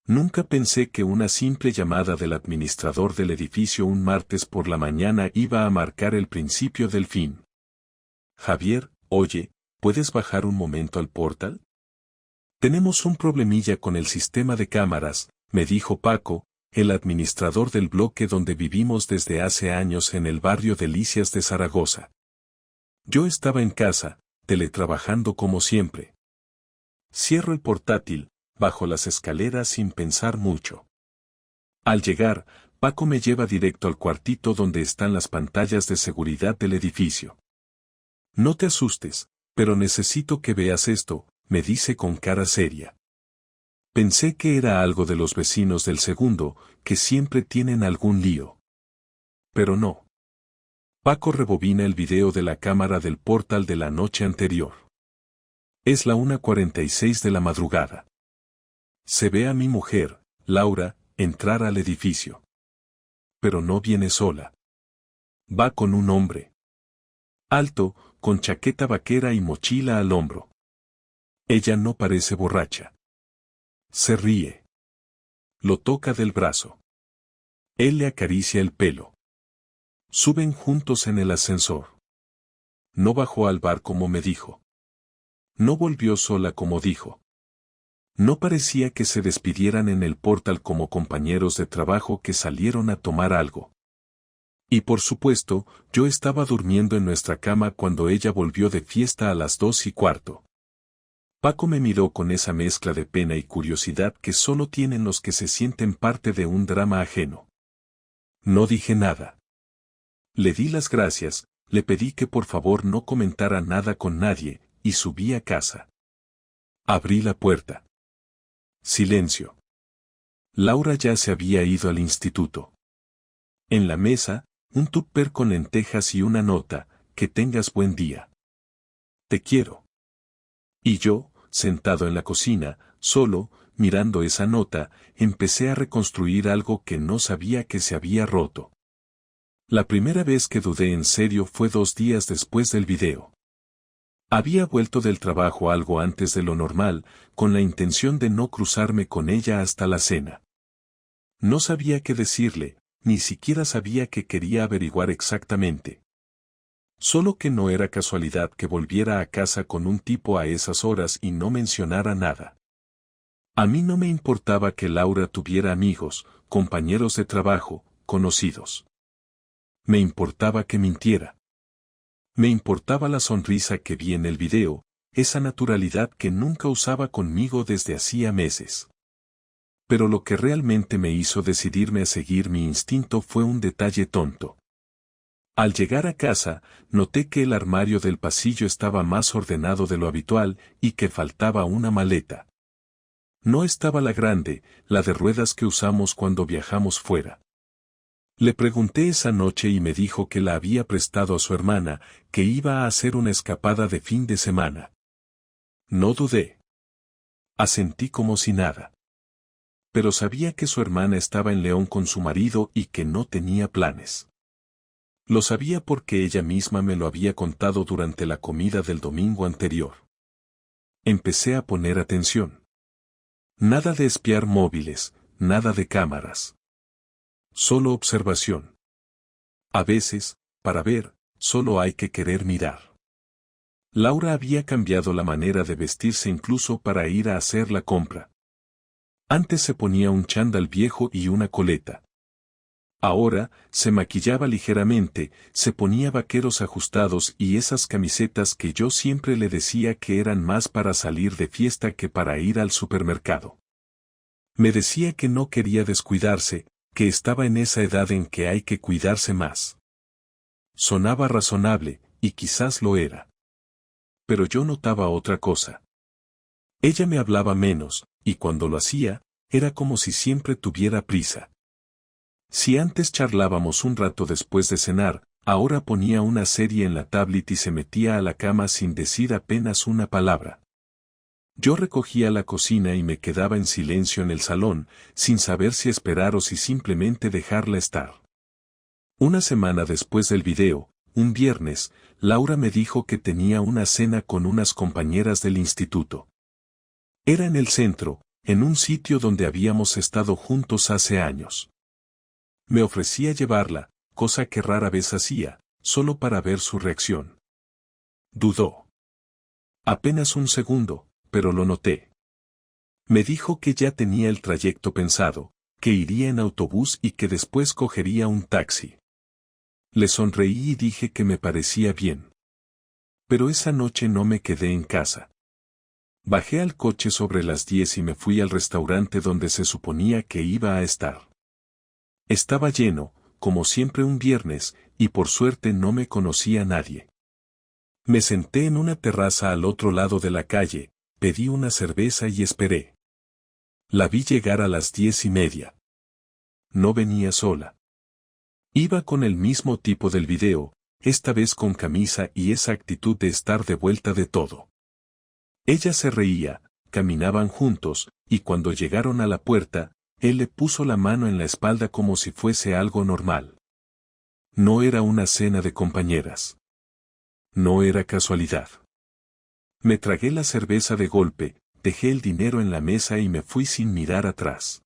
Nunca pensé que una simple llamada del administrador del edificio un martes por la mañana iba a marcar el principio del fin. Javier, oye, ¿puedes bajar un momento al portal? Tenemos un problemilla con el sistema de cámaras, me dijo Paco, el administrador del bloque donde vivimos desde hace años en el barrio Delicias de Zaragoza. Yo estaba en casa, teletrabajando como siempre. Cierro el portátil, bajo las escaleras sin pensar mucho. Al llegar, Paco me lleva directo al cuartito donde están las pantallas de seguridad del edificio. No te asustes, pero necesito que veas esto, me dice con cara seria. Pensé que era algo de los vecinos del segundo, que siempre tienen algún lío. Pero no. Paco rebobina el video de la cámara del portal de la noche anterior. Es la 1:46 de la madrugada. Se ve a mi mujer, Laura, entrar al edificio. Pero no viene sola. Va con un hombre. Alto, con chaqueta vaquera y mochila al hombro. Ella no parece borracha. Se ríe. Lo toca del brazo. Él le acaricia el pelo. Suben juntos en el ascensor. No bajó al bar como me dijo. No volvió sola como dijo. No parecía que se despidieran en el portal como compañeros de trabajo que salieron a tomar algo. Y por supuesto, yo estaba durmiendo en nuestra cama cuando ella volvió de fiesta a las 2:15. Paco me miró con esa mezcla de pena y curiosidad que solo tienen los que se sienten parte de un drama ajeno. No dije nada. Le di las gracias, le pedí que por favor no comentara nada con nadie, y subí a casa. Abrí la puerta. Silencio. Laura ya se había ido al instituto. En la mesa, un tupper con lentejas y una nota, que tengas buen día. Te quiero. Y yo, sentado en la cocina, solo, mirando esa nota, empecé a reconstruir algo que no sabía que se había roto. La primera vez que dudé en serio fue 2 días después del video. Había vuelto del trabajo algo antes de lo normal, con la intención de no cruzarme con ella hasta la cena. No sabía qué decirle, ni siquiera sabía qué quería averiguar exactamente. Solo que no era casualidad que volviera a casa con un tipo a esas horas y no mencionara nada. A mí no me importaba que Laura tuviera amigos, compañeros de trabajo, conocidos. Me importaba que mintiera. Me importaba la sonrisa que vi en el video, esa naturalidad que nunca usaba conmigo desde hacía meses. Pero lo que realmente me hizo decidirme a seguir mi instinto fue un detalle tonto. Al llegar a casa, noté que el armario del pasillo estaba más ordenado de lo habitual y que faltaba una maleta. No estaba la grande, la de ruedas que usamos cuando viajamos fuera. Le pregunté esa noche y me dijo que la había prestado a su hermana, que iba a hacer una escapada de fin de semana. No dudé. Asentí como si nada. Pero sabía que su hermana estaba en León con su marido y que no tenía planes. Lo sabía porque ella misma me lo había contado durante la comida del domingo anterior. Empecé a poner atención. Nada de espiar móviles, nada de cámaras. Solo observación. A veces, para ver, solo hay que querer mirar. Laura había cambiado la manera de vestirse incluso para ir a hacer la compra. Antes se ponía un chándal viejo y una coleta. Ahora, se maquillaba ligeramente, se ponía vaqueros ajustados y esas camisetas que yo siempre le decía que eran más para salir de fiesta que para ir al supermercado. Me decía que no quería descuidarse, que estaba en esa edad en que hay que cuidarse más. Sonaba razonable, y quizás lo era. Pero yo notaba otra cosa. Ella me hablaba menos, y cuando lo hacía, era como si siempre tuviera prisa. Si antes charlábamos un rato después de cenar, ahora ponía una serie en la tablet y se metía a la cama sin decir apenas una palabra. Yo recogía la cocina y me quedaba en silencio en el salón, sin saber si esperar o si simplemente dejarla estar. Una semana después del video, un viernes, Laura me dijo que tenía una cena con unas compañeras del instituto. Era en el centro, en un sitio donde habíamos estado juntos hace años. Me ofrecía llevarla, cosa que rara vez hacía, solo para ver su reacción. Dudó. Apenas un segundo, pero lo noté. Me dijo que ya tenía el trayecto pensado, que iría en autobús y que después cogería un taxi. Le sonreí y dije que me parecía bien. Pero esa noche no me quedé en casa. Bajé al coche sobre las 10 y me fui al restaurante donde se suponía que iba a estar. Estaba lleno, como siempre un viernes, y por suerte no me conocía nadie. Me senté en una terraza al otro lado de la calle, pedí una cerveza y esperé. La vi llegar a las 10:30. No venía sola. Iba con el mismo tipo del video, esta vez con camisa y esa actitud de estar de vuelta de todo. Ella se reía, caminaban juntos, y cuando llegaron a la puerta, él le puso la mano en la espalda como si fuese algo normal. No era una cena de compañeras. No era casualidad. Me tragué la cerveza de golpe, dejé el dinero en la mesa y me fui sin mirar atrás.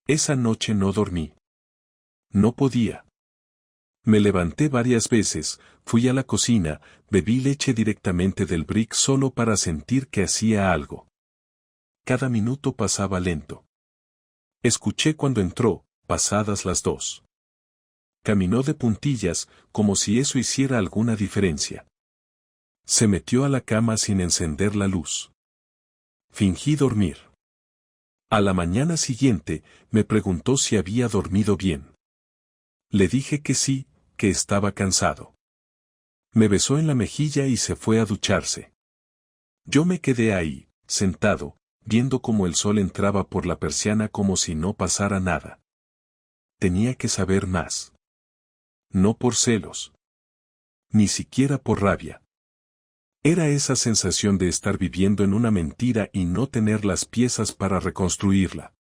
Esa noche no dormí. No podía. Me levanté varias veces, fui a la cocina, bebí leche directamente del brick solo para sentir que hacía algo. Cada minuto pasaba lento. Escuché cuando entró, pasadas las 2. Caminó de puntillas, como si eso hiciera alguna diferencia. Se metió a la cama sin encender la luz. Fingí dormir. A la mañana siguiente, me preguntó si había dormido bien. Le dije que sí, que estaba cansado. Me besó en la mejilla y se fue a ducharse. Yo me quedé ahí, sentado, viendo cómo el sol entraba por la persiana como si no pasara nada. Tenía que saber más. No por celos. Ni siquiera por rabia. Era esa sensación de estar viviendo en una mentira y no tener las piezas para reconstruirla.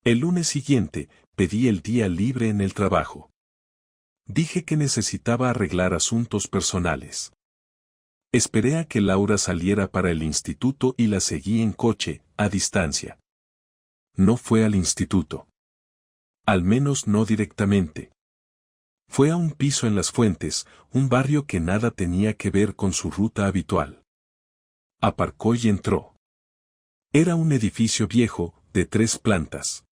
El lunes siguiente, pedí el día libre en el trabajo. Dije que necesitaba arreglar asuntos personales. Esperé a que Laura saliera para el instituto y la seguí en coche, a distancia. No fue al instituto. Al menos no directamente. Fue a un piso en Las Fuentes, un barrio que nada tenía que ver con su ruta habitual. Aparcó y entró. Era un edificio viejo, de 3 plantas.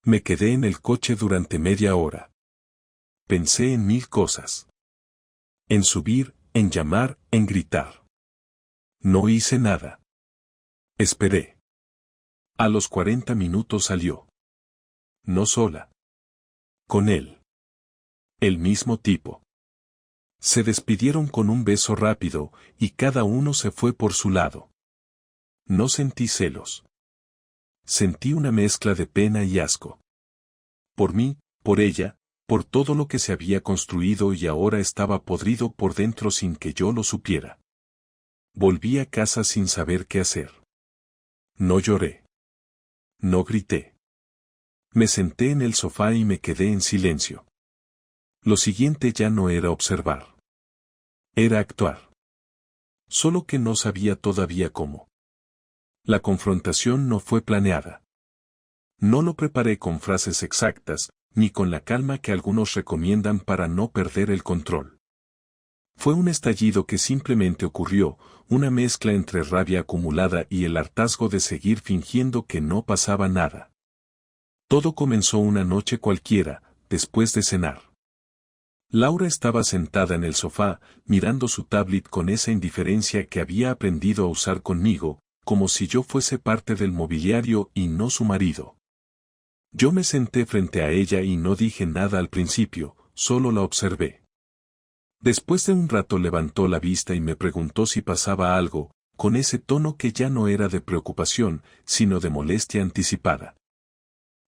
Me quedé en el coche durante media hora. Pensé en 1000 cosas. En subir, en llamar, en gritar. No hice nada. Esperé. A los 40 minutos salió. No sola. Con él. El mismo tipo. Se despidieron con un beso rápido, y cada uno se fue por su lado. No sentí celos. Sentí una mezcla de pena y asco. Por mí, por ella, por todo lo que se había construido y ahora estaba podrido por dentro sin que yo lo supiera. Volví a casa sin saber qué hacer. No lloré. No grité. Me senté en el sofá y me quedé en silencio. Lo siguiente ya no era observar. Era actuar. Solo que no sabía todavía cómo. La confrontación no fue planeada. No lo preparé con frases exactas, ni con la calma que algunos recomiendan para no perder el control. Fue un estallido que simplemente ocurrió, una mezcla entre rabia acumulada y el hartazgo de seguir fingiendo que no pasaba nada. Todo comenzó una noche cualquiera, después de cenar. Laura estaba sentada en el sofá, mirando su tablet con esa indiferencia que había aprendido a usar conmigo, como si yo fuese parte del mobiliario y no su marido. Yo me senté frente a ella y no dije nada al principio, solo la observé. Después de un rato levantó la vista y me preguntó si pasaba algo, con ese tono que ya no era de preocupación, sino de molestia anticipada.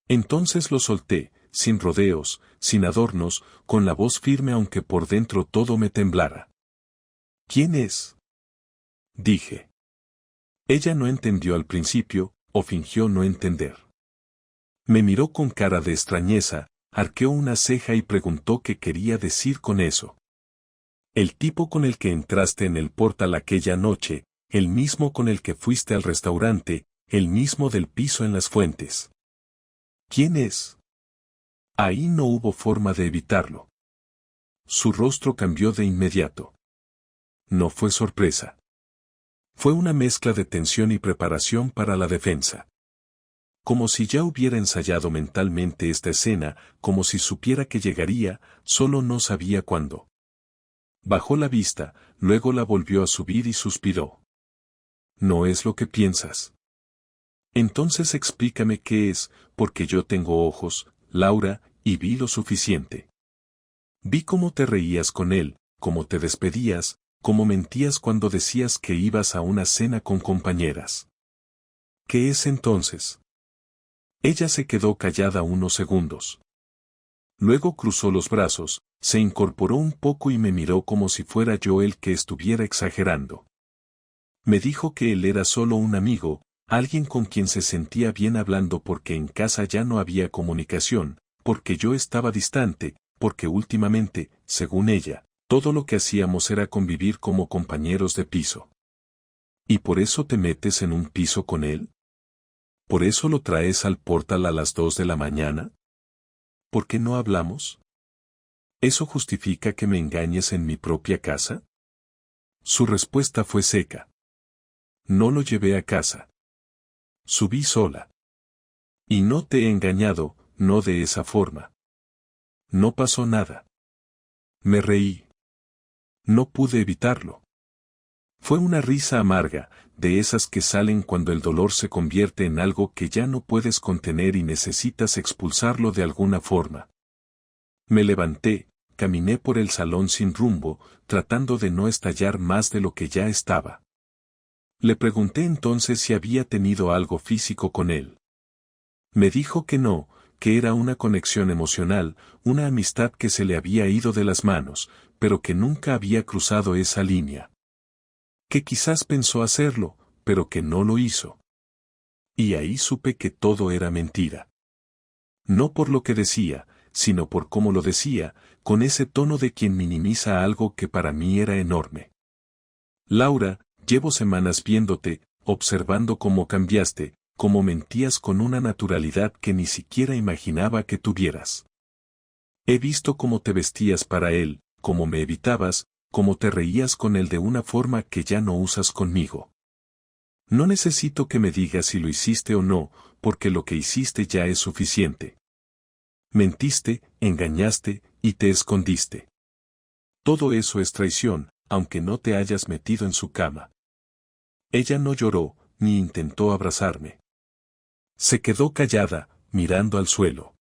Entonces lo solté, sin rodeos, sin adornos, con la voz firme aunque por dentro todo me temblara. ¿Quién es? Dije. Ella no entendió al principio, o fingió no entender. Me miró con cara de extrañeza, arqueó una ceja y preguntó qué quería decir con eso. El tipo con el que entraste en el portal aquella noche, el mismo con el que fuiste al restaurante, El mismo del piso en las fuentes. ¿Quién es? Ahí no hubo forma de evitarlo. Su rostro cambió de inmediato. No fue sorpresa. Fue una mezcla de tensión y preparación para la defensa. Como si ya hubiera ensayado mentalmente esta escena, como si supiera que llegaría, solo no sabía cuándo. Bajó la vista, luego la volvió a subir y suspiró. No es lo que piensas. Entonces explícame qué es, porque yo tengo ojos, Laura, y vi lo suficiente. Vi cómo te reías con él, cómo te despedías, cómo mentías cuando decías que ibas a una cena con compañeras. ¿Qué es entonces? Ella se quedó callada unos segundos. Luego cruzó los brazos, se incorporó un poco y me miró como si fuera yo el que estuviera exagerando. Me dijo que él era solo un amigo, alguien con quien se sentía bien hablando porque en casa ya no había comunicación, porque yo estaba distante, porque últimamente, según ella, todo lo que hacíamos era convivir como compañeros de piso. ¿Y por eso te metes en un piso con él? ¿Por eso lo traes al portal a las 2 de la mañana? ¿Por qué no hablamos? ¿Eso justifica que me engañes en mi propia casa? Su respuesta fue seca. No lo llevé a casa. Subí sola. Y no te he engañado, no de esa forma. No pasó nada. Me reí. No pude evitarlo. Fue una risa amarga, de esas que salen cuando el dolor se convierte en algo que ya no puedes contener y necesitas expulsarlo de alguna forma. Me levanté, caminé por el salón sin rumbo, tratando de no estallar más de lo que ya estaba. Le pregunté entonces si había tenido algo físico con él. Me dijo que no, que era una conexión emocional, una amistad que se le había ido de las manos, pero que nunca había cruzado esa línea. Que quizás pensó hacerlo, pero que no lo hizo. Y ahí supe que todo era mentira. No por lo que decía, sino por cómo lo decía, con ese tono de quien minimiza algo que para mí era enorme. Laura, llevo semanas viéndote, observando cómo cambiaste, cómo mentías con una naturalidad que ni siquiera imaginaba que tuvieras. He visto cómo te vestías para él, cómo me evitabas, cómo te reías con él de una forma que ya no usas conmigo. No necesito que me digas si lo hiciste o no, porque lo que hiciste ya es suficiente. Mentiste, engañaste, y te escondiste. Todo eso es traición, aunque no te hayas metido en su cama. Ella no lloró, ni intentó abrazarme. Se quedó callada, mirando al suelo.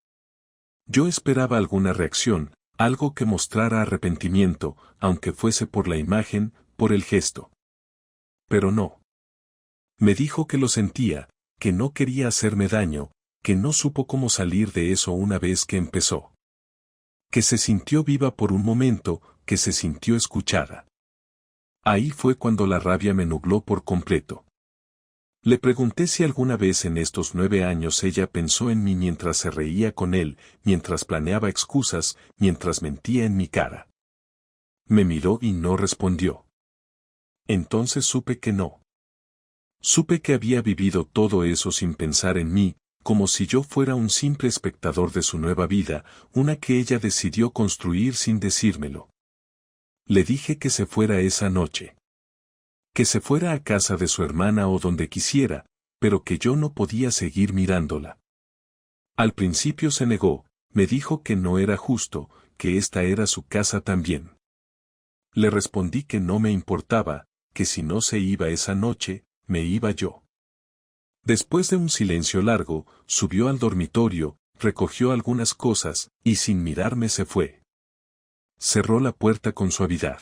Yo esperaba alguna reacción, algo que mostrara arrepentimiento, aunque fuese por la imagen, por el gesto. Pero no. Me dijo que lo sentía, que no quería hacerme daño, que no supo cómo salir de eso una vez que empezó. Que se sintió viva por un momento, que se sintió escuchada. Ahí fue cuando la rabia me nubló por completo. Le pregunté si alguna vez en estos 9 años ella pensó en mí mientras se reía con él, mientras planeaba excusas, mientras mentía en mi cara. Me miró y no respondió. Entonces supe que no. Supe que había vivido todo eso sin pensar en mí, como si yo fuera un simple espectador de su nueva vida, una que ella decidió construir sin decírmelo. Le dije que se fuera esa noche. Que se fuera a casa de su hermana o donde quisiera, pero que yo no podía seguir mirándola. Al principio se negó, me dijo que no era justo, que esta era su casa también. Le respondí que no me importaba, que si no se iba esa noche, me iba yo. Después de un silencio largo, subió al dormitorio, recogió algunas cosas, y sin mirarme se fue. Cerró la puerta con suavidad.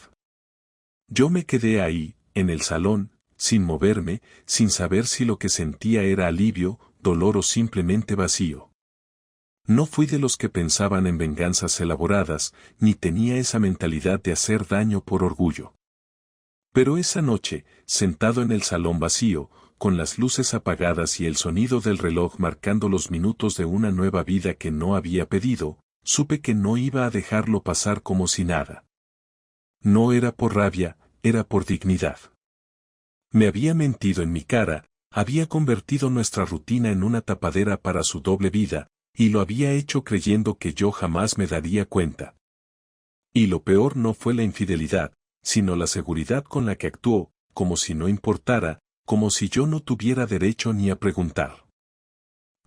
Yo me quedé ahí, en el salón, sin moverme, sin saber si lo que sentía era alivio, dolor o simplemente vacío. No fui de los que pensaban en venganzas elaboradas, ni tenía esa mentalidad de hacer daño por orgullo. Pero esa noche, sentado en el salón vacío, con las luces apagadas y el sonido del reloj marcando los minutos de una nueva vida que no había pedido, supe que no iba a dejarlo pasar como si nada. No era por rabia, era por dignidad. Me había mentido en mi cara, había convertido nuestra rutina en una tapadera para su doble vida, y lo había hecho creyendo que yo jamás me daría cuenta. Y lo peor no fue la infidelidad, sino la seguridad con la que actuó, como si no importara, como si yo no tuviera derecho ni a preguntar.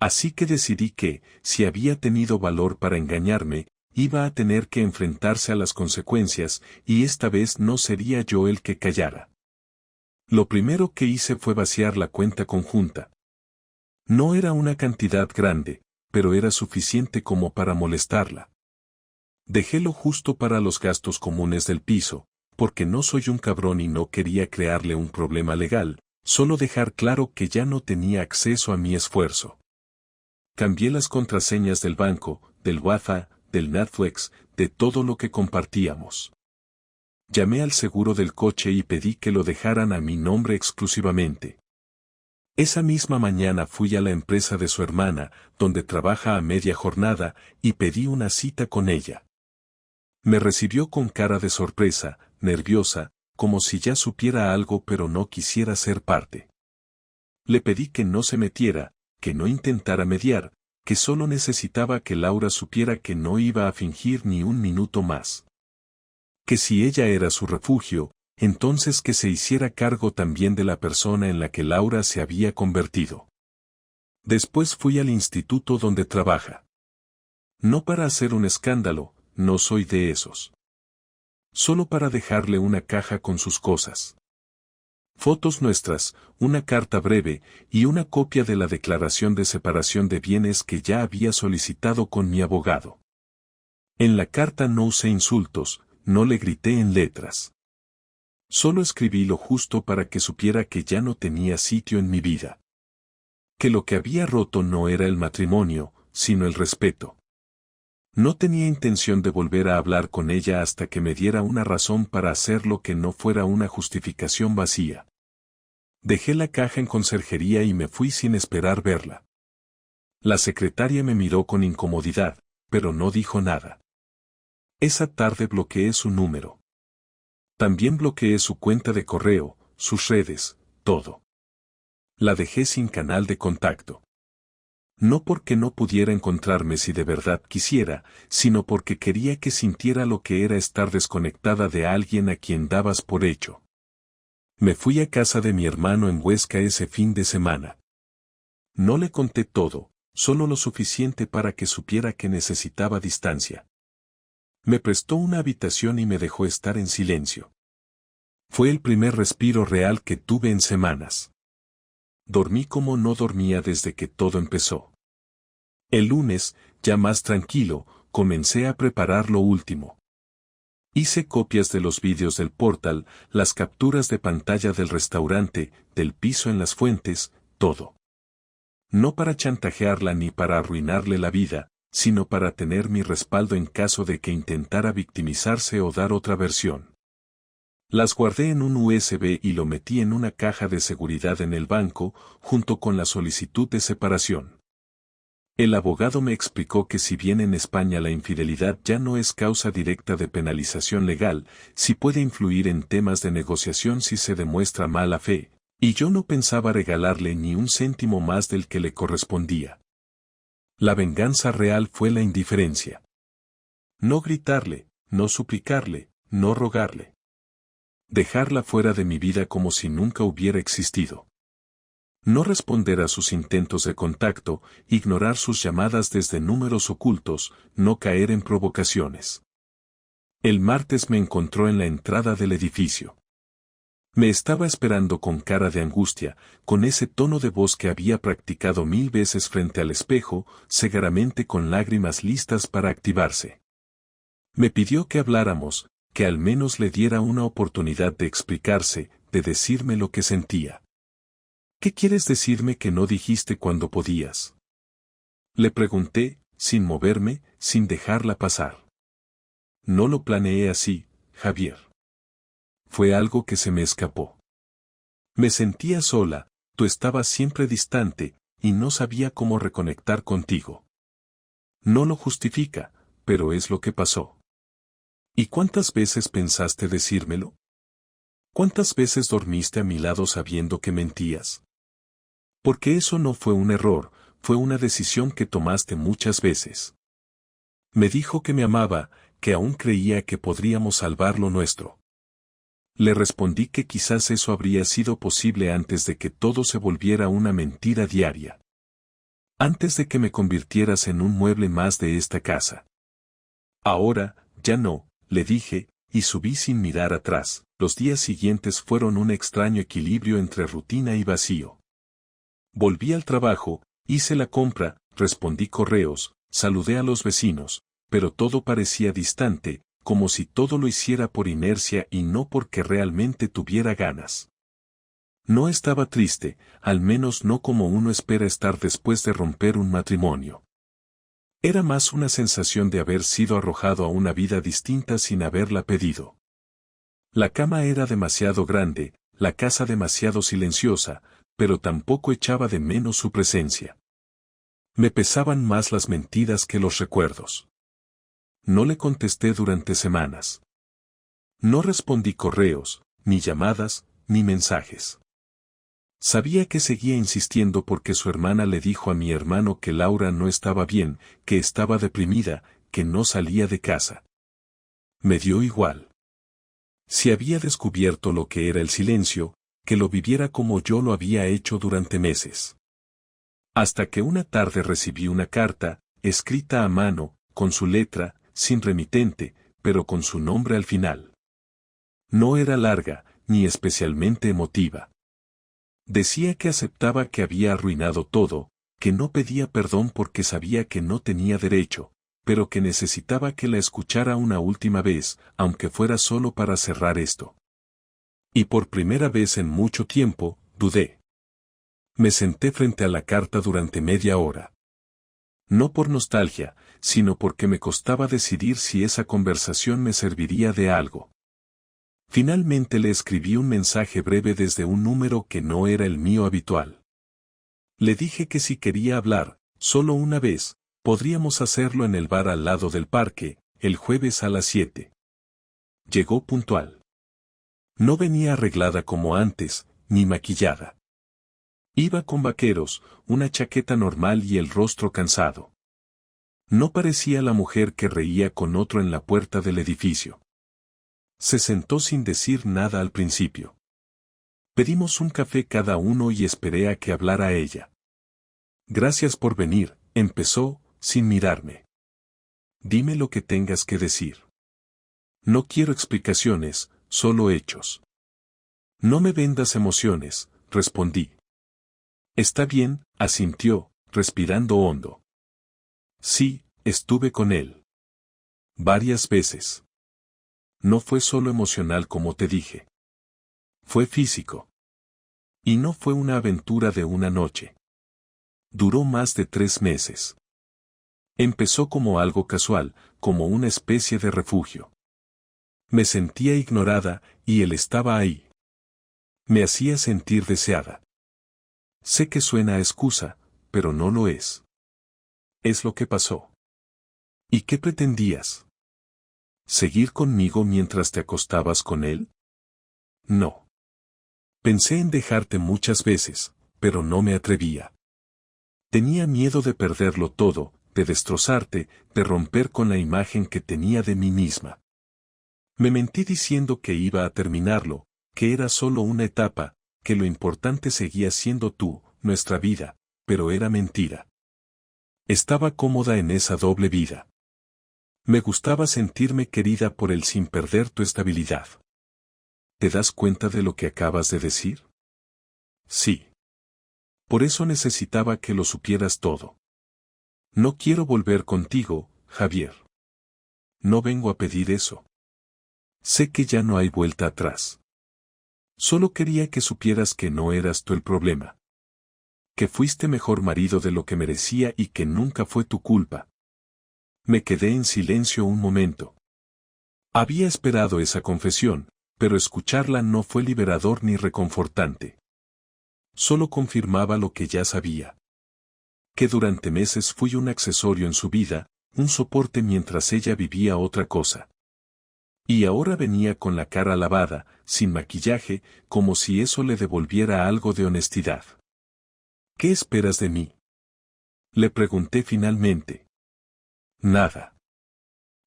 Así que decidí que, si había tenido valor para engañarme, iba a tener que enfrentarse a las consecuencias, y esta vez no sería yo el que callara. Lo primero que hice fue vaciar la cuenta conjunta. No era una cantidad grande, pero era suficiente como para molestarla. Dejé lo justo para los gastos comunes del piso, porque no soy un cabrón y no quería crearle un problema legal, solo dejar claro que ya no tenía acceso a mi esfuerzo. Cambié las contraseñas del banco, del WhatsApp, del Netflix, de todo lo que compartíamos. Llamé al seguro del coche y pedí que lo dejaran a mi nombre exclusivamente. Esa misma mañana fui a la empresa de su hermana, donde trabaja a media jornada, y pedí una cita con ella. Me recibió con cara de sorpresa, nerviosa, como si ya supiera algo pero no quisiera ser parte. Le pedí que no se metiera, que no intentara mediar, que solo necesitaba que Laura supiera que no iba a fingir ni un minuto más. Que si ella era su refugio, entonces que se hiciera cargo también de la persona en la que Laura se había convertido. Después fui al instituto donde trabaja. No para hacer un escándalo, no soy de esos. Solo para dejarle una caja con sus cosas. Fotos nuestras, una carta breve y una copia de la declaración de separación de bienes que ya había solicitado con mi abogado. En la carta no usé insultos, no le grité en letras. Solo escribí lo justo para que supiera que ya no tenía sitio en mi vida. Que lo que había roto no era el matrimonio, sino el respeto. No tenía intención de volver a hablar con ella hasta que me diera una razón para hacerlo que no fuera una justificación vacía. Dejé la caja en conserjería y me fui sin esperar verla. La secretaria me miró con incomodidad, pero no dijo nada. Esa tarde bloqueé su número. También bloqueé su cuenta de correo, sus redes, todo. La dejé sin canal de contacto. No porque no pudiera encontrarme si de verdad quisiera, sino porque quería que sintiera lo que era estar desconectada de alguien a quien dabas por hecho. Me fui a casa de mi hermano en Huesca ese fin de semana. No le conté todo, solo lo suficiente para que supiera que necesitaba distancia. Me prestó una habitación y me dejó estar en silencio. Fue el primer respiro real que tuve en semanas. Dormí como no dormía desde que todo empezó. El lunes, ya más tranquilo, comencé a preparar lo último. Hice copias de los vídeos del portal, las capturas de pantalla del restaurante, del piso en las fuentes, todo. No para chantajearla ni para arruinarle la vida, sino para tener mi respaldo en caso de que intentara victimizarse o dar otra versión. Las guardé en un USB y lo metí en una caja de seguridad en el banco, junto con la solicitud de separación. El abogado me explicó que si bien en España la infidelidad ya no es causa directa de penalización legal, sí puede influir en temas de negociación si se demuestra mala fe, y yo no pensaba regalarle ni un céntimo más del que le correspondía. La venganza real fue la indiferencia. No gritarle, no suplicarle, no rogarle. Dejarla fuera de mi vida como si nunca hubiera existido. No responder a sus intentos de contacto, ignorar sus llamadas desde números ocultos, no caer en provocaciones. El martes me encontró en la entrada del edificio. Me estaba esperando con cara de angustia, con ese tono de voz que había practicado 1000 veces frente al espejo, cegaramente con lágrimas listas para activarse. Me pidió que habláramos, que al menos le diera una oportunidad de explicarse, de decirme lo que sentía. ¿Qué quieres decirme que no dijiste cuando podías? Le pregunté, sin moverme, sin dejarla pasar. No lo planeé así, Javier. Fue algo que se me escapó. Me sentía sola, tú estabas siempre distante, y no sabía cómo reconectar contigo. No lo justifica, pero es lo que pasó. ¿Y cuántas veces pensaste decírmelo? ¿Cuántas veces dormiste a mi lado sabiendo que mentías? Porque eso no fue un error, fue una decisión que tomaste muchas veces. Me dijo que me amaba, que aún creía que podríamos salvar lo nuestro. Le respondí que quizás eso habría sido posible antes de que todo se volviera una mentira diaria. Antes de que me convirtieras en un mueble más de esta casa. Ahora, ya no, le dije, y subí sin mirar atrás. Los días siguientes fueron un extraño equilibrio entre rutina y vacío. Volví al trabajo, hice la compra, respondí correos, saludé a los vecinos, pero todo parecía distante, como si todo lo hiciera por inercia y no porque realmente tuviera ganas. No estaba triste, al menos no como uno espera estar después de romper un matrimonio. Era más una sensación de haber sido arrojado a una vida distinta sin haberla pedido. La cama era demasiado grande, la casa demasiado silenciosa, pero tampoco echaba de menos su presencia. Me pesaban más las mentiras que los recuerdos. No le contesté durante semanas. No respondí correos, ni llamadas, ni mensajes. Sabía que seguía insistiendo porque su hermana le dijo a mi hermano que Laura no estaba bien, que estaba deprimida, que no salía de casa. Me dio igual. Si había descubierto lo que era el silencio, que lo viviera como yo lo había hecho durante meses. Hasta que una tarde recibí una carta, escrita a mano, con su letra, sin remitente, pero con su nombre al final. No era larga, ni especialmente emotiva. Decía que aceptaba que había arruinado todo, que no pedía perdón porque sabía que no tenía derecho, pero que necesitaba que la escuchara una última vez, aunque fuera solo para cerrar esto. Y por primera vez en mucho tiempo, dudé. Me senté frente a la carta durante media hora. No por nostalgia, sino porque me costaba decidir si esa conversación me serviría de algo. Finalmente le escribí un mensaje breve desde un número que no era el mío habitual. Le dije que si quería hablar, solo una vez, podríamos hacerlo en el bar al lado del parque, el jueves a las 7. Llegó puntual. No venía arreglada como antes, ni maquillada. Iba con vaqueros, una chaqueta normal y el rostro cansado. No parecía la mujer que reía con otro en la puerta del edificio. Se sentó sin decir nada al principio. Pedimos un café cada uno y esperé a que hablara ella. Gracias por venir, empezó, sin mirarme. Dime lo que tengas que decir. No quiero explicaciones, solo hechos. No me vendas emociones, respondí. Está bien, asintió, respirando hondo. Sí, estuve con él. Varias veces. No fue solo emocional como te dije. Fue físico. Y no fue una aventura de una noche. Duró más de 3 meses. Empezó como algo casual, como una especie de refugio. Me sentía ignorada, y él estaba ahí. Me hacía sentir deseada. Sé que suena a excusa, pero no lo es. Es lo que pasó. ¿Y qué pretendías? ¿Seguir conmigo mientras te acostabas con él? No. Pensé en dejarte muchas veces, pero no me atrevía. Tenía miedo de perderlo todo, de destrozarte, de romper con la imagen que tenía de mí misma. Me mentí diciendo que iba a terminarlo, que era solo una etapa, que lo importante seguía siendo tú, nuestra vida, pero era mentira. Estaba cómoda en esa doble vida. Me gustaba sentirme querida por él sin perder tu estabilidad. ¿Te das cuenta de lo que acabas de decir? Sí. Por eso necesitaba que lo supieras todo. No quiero volver contigo, Javier. No vengo a pedir eso. Sé que ya no hay vuelta atrás. Solo quería que supieras que no eras tú el problema. Que fuiste mejor marido de lo que merecía y que nunca fue tu culpa. Me quedé en silencio un momento. Había esperado esa confesión, pero escucharla no fue liberador ni reconfortante. Solo confirmaba lo que ya sabía. Que durante meses fui un accesorio en su vida, un soporte mientras ella vivía otra cosa. Y ahora venía con la cara lavada, sin maquillaje, como si eso le devolviera algo de honestidad. ¿Qué esperas de mí? Le pregunté finalmente. Nada.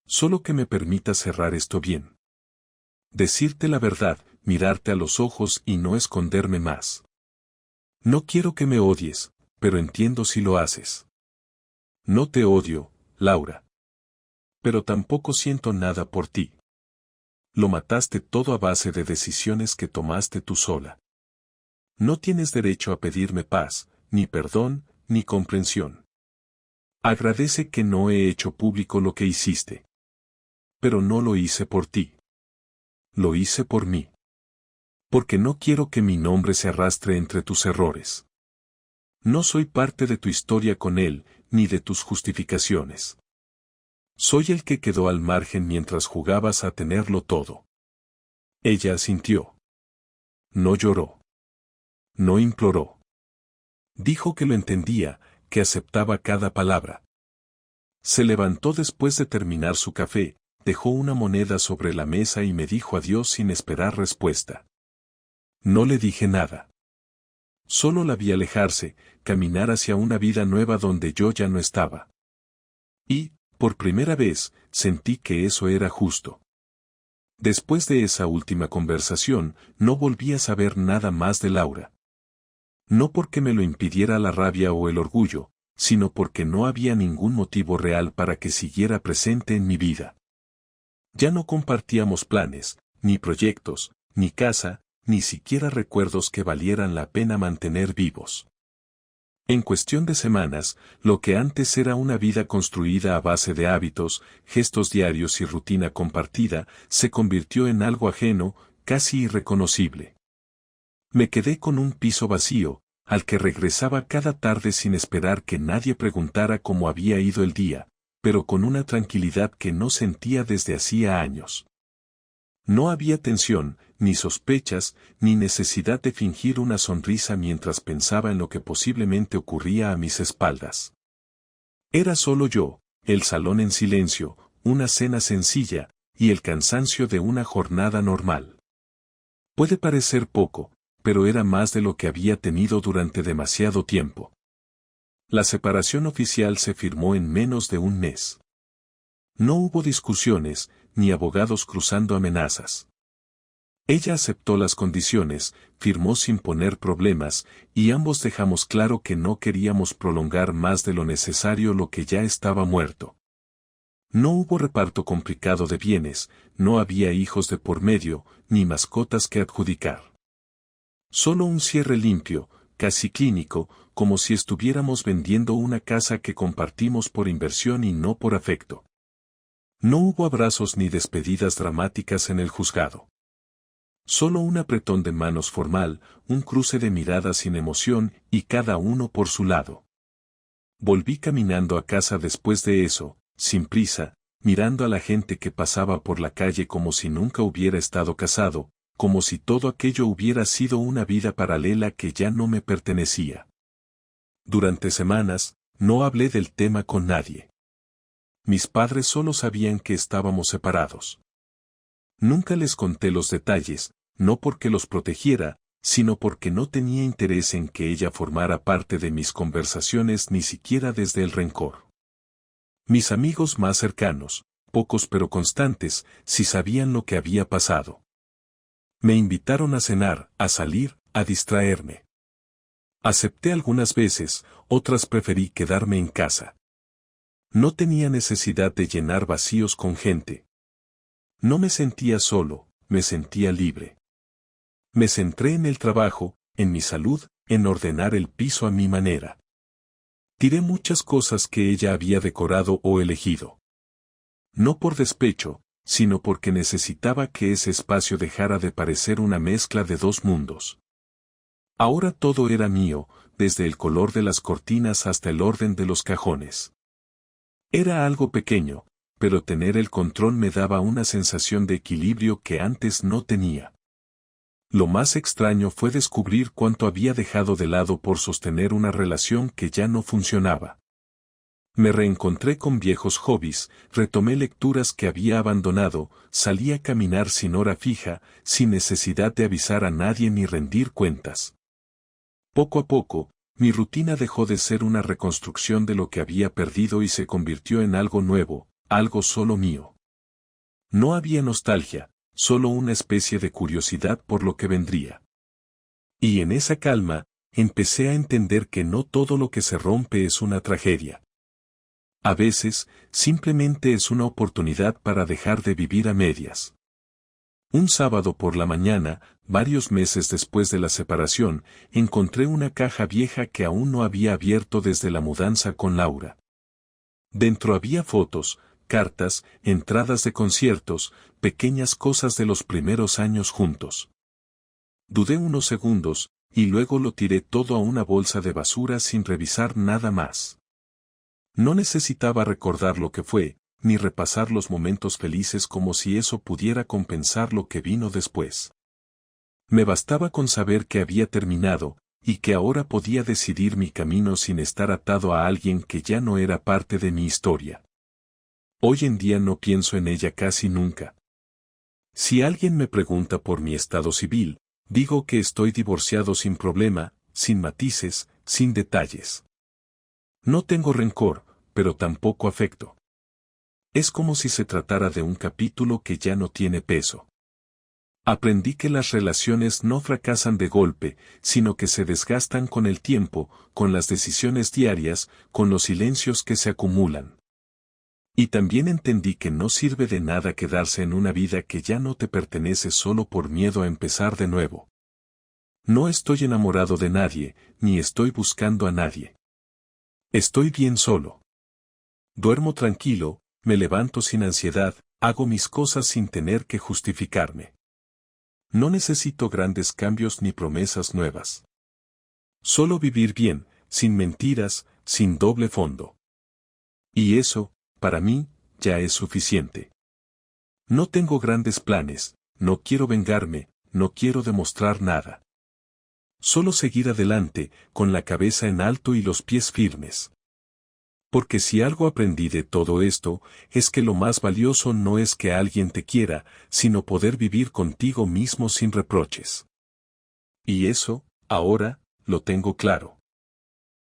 Solo que me permita cerrar esto bien. Decirte la verdad, mirarte a los ojos y no esconderme más. No quiero que me odies, pero entiendo si lo haces. No te odio, Laura. Pero tampoco siento nada por ti. Lo mataste todo a base de decisiones que tomaste tú sola. No tienes derecho a pedirme paz, ni perdón, ni comprensión. Agradece que no he hecho público lo que hiciste. Pero no lo hice por ti. Lo hice por mí. Porque no quiero que mi nombre se arrastre entre tus errores. No soy parte de tu historia con él, ni de tus justificaciones. Soy el que quedó al margen mientras jugabas a tenerlo todo. Ella asintió. No lloró. No imploró. Dijo que lo entendía, que aceptaba cada palabra. Se levantó después de terminar su café, dejó una moneda sobre la mesa y me dijo adiós sin esperar respuesta. No le dije nada. Solo la vi alejarse, caminar hacia una vida nueva donde yo ya no estaba. Y, por primera vez, sentí que eso era justo. Después de esa última conversación, no volví a saber nada más de Laura. No porque me lo impidiera la rabia o el orgullo, sino porque no había ningún motivo real para que siguiera presente en mi vida. Ya no compartíamos planes, ni proyectos, ni casa, ni siquiera recuerdos que valieran la pena mantener vivos. En cuestión de semanas, lo que antes era una vida construida a base de hábitos, gestos diarios y rutina compartida, se convirtió en algo ajeno, casi irreconocible. Me quedé con un piso vacío, al que regresaba cada tarde sin esperar que nadie preguntara cómo había ido el día, pero con una tranquilidad que no sentía desde hacía años. No había tensión, ni sospechas, ni necesidad de fingir una sonrisa mientras pensaba en lo que posiblemente ocurría a mis espaldas. Era solo yo, el salón en silencio, una cena sencilla, y el cansancio de una jornada normal. Puede parecer poco, pero era más de lo que había tenido durante demasiado tiempo. La separación oficial se firmó en menos de un mes. No hubo discusiones, ni abogados cruzando amenazas. Ella aceptó las condiciones, firmó sin poner problemas, y ambos dejamos claro que no queríamos prolongar más de lo necesario lo que ya estaba muerto. No hubo reparto complicado de bienes, no había hijos de por medio, ni mascotas que adjudicar. Solo un cierre limpio, casi clínico, como si estuviéramos vendiendo una casa que compartimos por inversión y no por afecto. No hubo abrazos ni despedidas dramáticas en el juzgado. Solo un apretón de manos formal, un cruce de miradas sin emoción y cada uno por su lado. Volví caminando a casa después de eso, sin prisa, mirando a la gente que pasaba por la calle como si nunca hubiera estado casado, como si todo aquello hubiera sido una vida paralela que ya no me pertenecía. Durante semanas, no hablé del tema con nadie. Mis padres solo sabían que estábamos separados. Nunca les conté los detalles, no porque los protegiera, sino porque no tenía interés en que ella formara parte de mis conversaciones ni siquiera desde el rencor. Mis amigos más cercanos, pocos pero constantes, sí sabían lo que había pasado. Me invitaron a cenar, a salir, a distraerme. Acepté algunas veces, otras preferí quedarme en casa. No tenía necesidad de llenar vacíos con gente. No me sentía solo, me sentía libre. Me centré en el trabajo, en mi salud, en ordenar el piso a mi manera. Tiré muchas cosas que ella había decorado o elegido. No por despecho, sino porque necesitaba que ese espacio dejara de parecer una mezcla de dos mundos. Ahora todo era mío, desde el color de las cortinas hasta el orden de los cajones. Era algo pequeño, pero tener el control me daba una sensación de equilibrio que antes no tenía. Lo más extraño fue descubrir cuánto había dejado de lado por sostener una relación que ya no funcionaba. Me reencontré con viejos hobbies, retomé lecturas que había abandonado, salí a caminar sin hora fija, sin necesidad de avisar a nadie ni rendir cuentas. Poco a poco, Mi rutina dejó de ser una reconstrucción de lo que había perdido y se convirtió en algo nuevo, algo solo mío. No había nostalgia, solo una especie de curiosidad por lo que vendría. Y en esa calma, empecé a entender que no todo lo que se rompe es una tragedia. A veces, simplemente es una oportunidad para dejar de vivir a medias. Un sábado por la mañana, varios meses después de la separación, encontré una caja vieja que aún no había abierto desde la mudanza con Laura. Dentro había fotos, cartas, entradas de conciertos, pequeñas cosas de los primeros años juntos. Dudé unos segundos, y luego lo tiré todo a una bolsa de basura sin revisar nada más. No necesitaba recordar lo que fue, ni repasar los momentos felices como si eso pudiera compensar lo que vino después. Me bastaba con saber que había terminado, y que ahora podía decidir mi camino sin estar atado a alguien que ya no era parte de mi historia. Hoy en día no pienso en ella casi nunca. Si alguien me pregunta por mi estado civil, digo que estoy divorciado sin problema, sin matices, sin detalles. No tengo rencor, pero tampoco afecto. Es como si se tratara de un capítulo que ya no tiene peso. Aprendí que las relaciones no fracasan de golpe, sino que se desgastan con el tiempo, con las decisiones diarias, con los silencios que se acumulan. Y también entendí que no sirve de nada quedarse en una vida que ya no te pertenece solo por miedo a empezar de nuevo. No estoy enamorado de nadie, ni estoy buscando a nadie. Estoy bien solo. Duermo tranquilo, me levanto sin ansiedad, hago mis cosas sin tener que justificarme. No necesito grandes cambios ni promesas nuevas. Solo vivir bien, sin mentiras, sin doble fondo. Y eso, para mí, ya es suficiente. No tengo grandes planes, no quiero vengarme, no quiero demostrar nada. Solo seguir adelante, con la cabeza en alto y los pies firmes. Porque si algo aprendí de todo esto, es que lo más valioso no es que alguien te quiera, sino poder vivir contigo mismo sin reproches. Y eso, ahora, lo tengo claro.